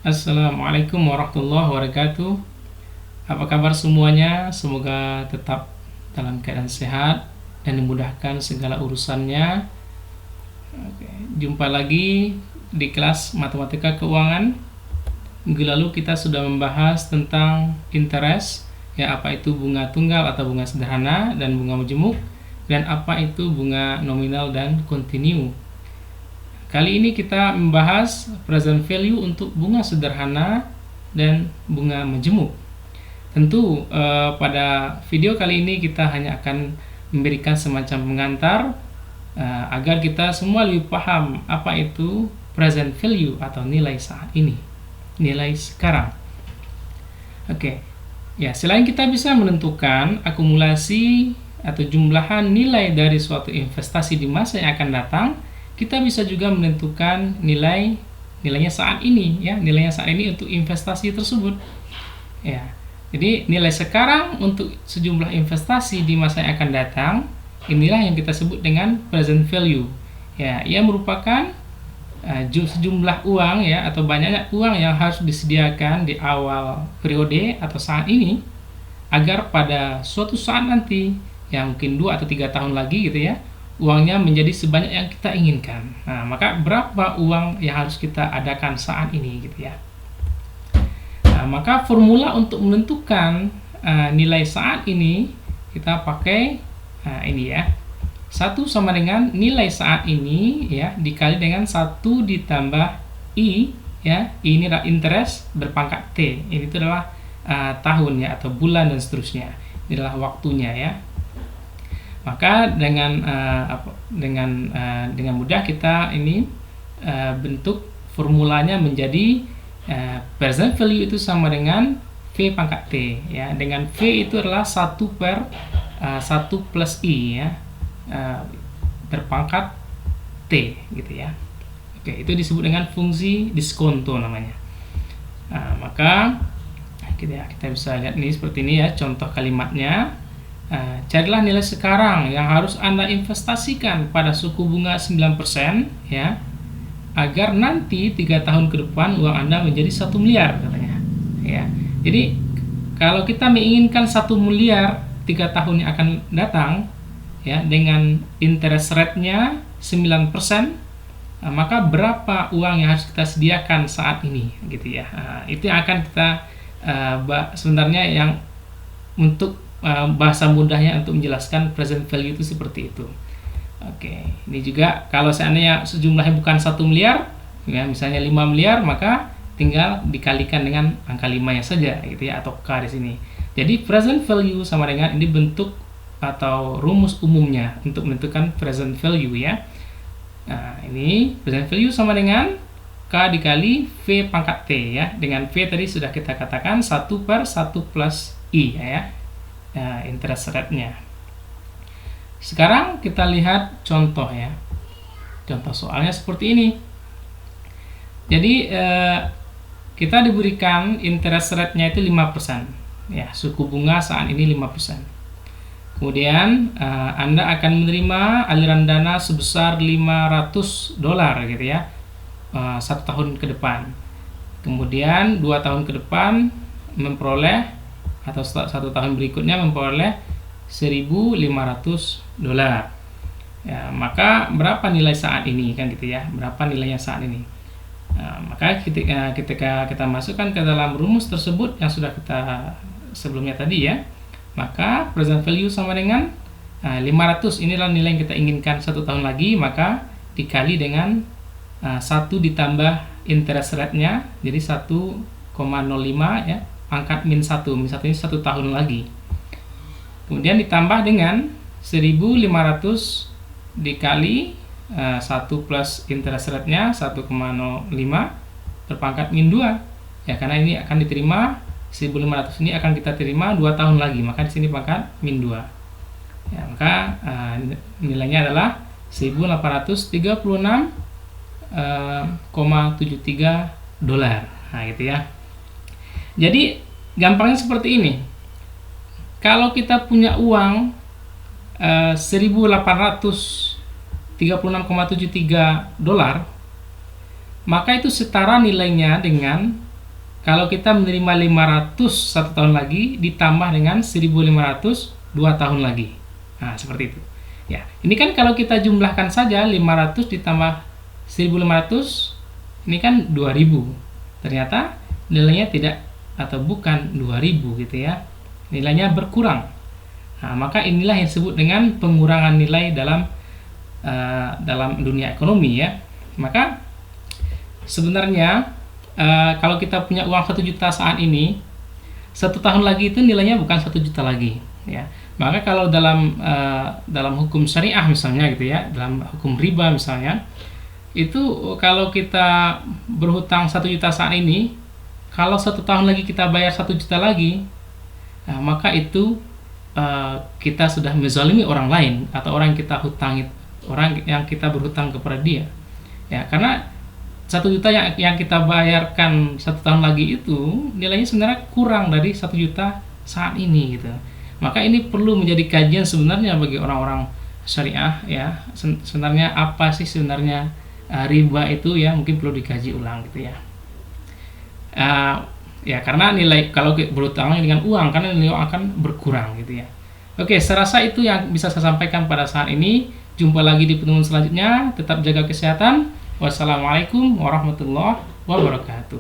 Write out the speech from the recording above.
Assalamualaikum warahmatullahi wabarakatuh. Apa kabar semuanya? Semoga tetap dalam keadaan sehat dan dimudahkan segala urusannya. Oke, jumpa lagi di kelas Matematika Keuangan. Minggu lalu kita sudah membahas tentang interest, ya, apa itu bunga tunggal atau bunga sederhana dan bunga majemuk, dan apa itu bunga nominal dan kontinu. Kali ini kita membahas present value untuk bunga sederhana dan bunga majemuk. Tentu pada video kali ini kita hanya akan memberikan semacam pengantar agar kita semua lebih paham apa itu present value atau nilai saat ini, nilai sekarang. Oke, ya, selain kita bisa menentukan akumulasi atau jumlahan nilai dari suatu investasi di masa yang akan datang, kita bisa juga menentukan nilainya saat ini, ya, nilainya saat ini untuk investasi tersebut, ya. Jadi nilai sekarang untuk sejumlah investasi di masa yang akan datang, inilah yang kita sebut dengan present value, ya. Ia merupakan sejumlah uang, ya, atau banyaknya uang yang harus disediakan di awal periode atau saat ini agar pada suatu saat nanti, ya, mungkin 2 atau 3 tahun lagi gitu, ya, uangnya menjadi sebanyak yang kita inginkan. Nah, maka berapa uang yang harus kita adakan saat ini gitu, ya. Nah, maka formula untuk menentukan nilai saat ini kita pakai ini, ya. 1 sama dengan nilai saat ini, ya, dikali dengan 1 ditambah I, ya. I ini adalah interest berpangkat T. Ini itu adalah tahun, ya, atau bulan dan seterusnya. Ini adalah waktunya, ya. Maka dengan mudah kita ini bentuk formulanya menjadi present value itu sama dengan V pangkat T, ya. Dengan V itu adalah 1 per 1 plus I, ya, berpangkat T gitu, ya. Oke, itu disebut dengan fungsi diskonto namanya. Maka kita bisa lihat ini seperti ini, ya, contoh kalimatnya. Carilah nilai sekarang yang harus Anda investasikan pada suku bunga 9%, ya, agar nanti 3 tahun ke depan uang Anda menjadi 1 miliar katanya, ya. Jadi kalau kita menginginkan 1 miliar 3 tahun yang akan datang, ya, dengan interest rate-nya 9%, maka berapa uang yang harus kita sediakan saat ini gitu, ya. Itu yang akan kita sebenarnya yang untuk bahasa mudahnya untuk menjelaskan present value itu seperti itu. Oke, ini juga kalau seandainya sejumlahnya bukan 1 miliar, ya, misalnya 5 miliar, maka tinggal dikalikan dengan angka 5-nya saja gitu, ya, atau K di sini. Jadi present value sama dengan ini bentuk atau rumus umumnya untuk menentukan present value, ya. Nah, ini present value sama dengan K dikali V pangkat T, ya. Dengan V tadi sudah kita katakan 1 per 1 plus I, ya. Interest rate-nya. Sekarang kita lihat contoh, ya. Contoh soalnya seperti ini. Jadi kita diberikan interest rate-nya itu 5%, ya, suku bunga saat ini 5%. Kemudian Anda akan menerima aliran dana sebesar $500 gitu, ya, 1 tahun ke depan. Kemudian 2 tahun ke depan memperoleh, atau 1 tahun berikutnya memperoleh $1.500, ya. Maka berapa nilai saat ini, kan gitu, ya, berapa nilainya saat ini. Maka ketika kita masukkan ke dalam rumus tersebut yang sudah kita sebelumnya tadi, ya, maka present value sama dengan 500, inilah nilai yang kita inginkan 1 tahun lagi, maka dikali dengan 1 ditambah interest rate-nya, jadi 1,05, ya, pangkat min 1 ini 1 tahun lagi. Kemudian ditambah dengan 1.500 dikali 1 plus interest rate-nya 1,05 berpangkat min 2, ya, karena ini akan diterima 1.500 ini akan kita terima 2 tahun lagi, maka di sini pangkat min 2, ya. Maka nilainya adalah $1.836,73. Nah, gitu, ya. Jadi gampangnya seperti ini. Kalau kita punya uang $1.836,73, maka itu setara nilainya dengan kalau kita menerima 500 satu tahun lagi ditambah dengan 1.500 2 tahun lagi. Nah, seperti itu. Ya, ini kan kalau kita jumlahkan saja 500 ditambah 1.500 ini kan 2.000. Ternyata nilainya tidak atau bukan 2.000 gitu ya. Nilainya berkurang. Nah, maka inilah yang disebut dengan pengurangan nilai dalam dunia ekonomi ya. Maka sebenarnya kalau kita punya uang 1 juta saat ini, 1 tahun lagi itu nilainya bukan 1 juta lagi ya. Maka kalau dalam hukum syariah misalnya gitu ya, dalam hukum riba misalnya, itu kalau kita berhutang 1 juta saat ini, kalau 1 tahun lagi kita bayar 1 juta lagi, nah, maka itu kita sudah menzalimi orang lain atau orang yang kita hutangi, orang yang kita berhutang kepada dia ya, karena 1 juta yang kita bayarkan 1 tahun lagi itu nilainya sebenarnya kurang dari 1 juta saat ini gitu. Maka ini perlu menjadi kajian sebenarnya bagi orang-orang syariah ya. Sebenarnya apa sih sebenarnya riba itu ya, mungkin perlu dikaji ulang gitu ya. Ya karena nilai kalau berhutang dengan uang, karena nilai uang akan berkurang gitu ya. Oke, saya rasa itu yang bisa saya sampaikan pada saat ini. Jumpa lagi di pertemuan selanjutnya. Tetap jaga kesehatan. Wassalamualaikum warahmatullahi wabarakatuh.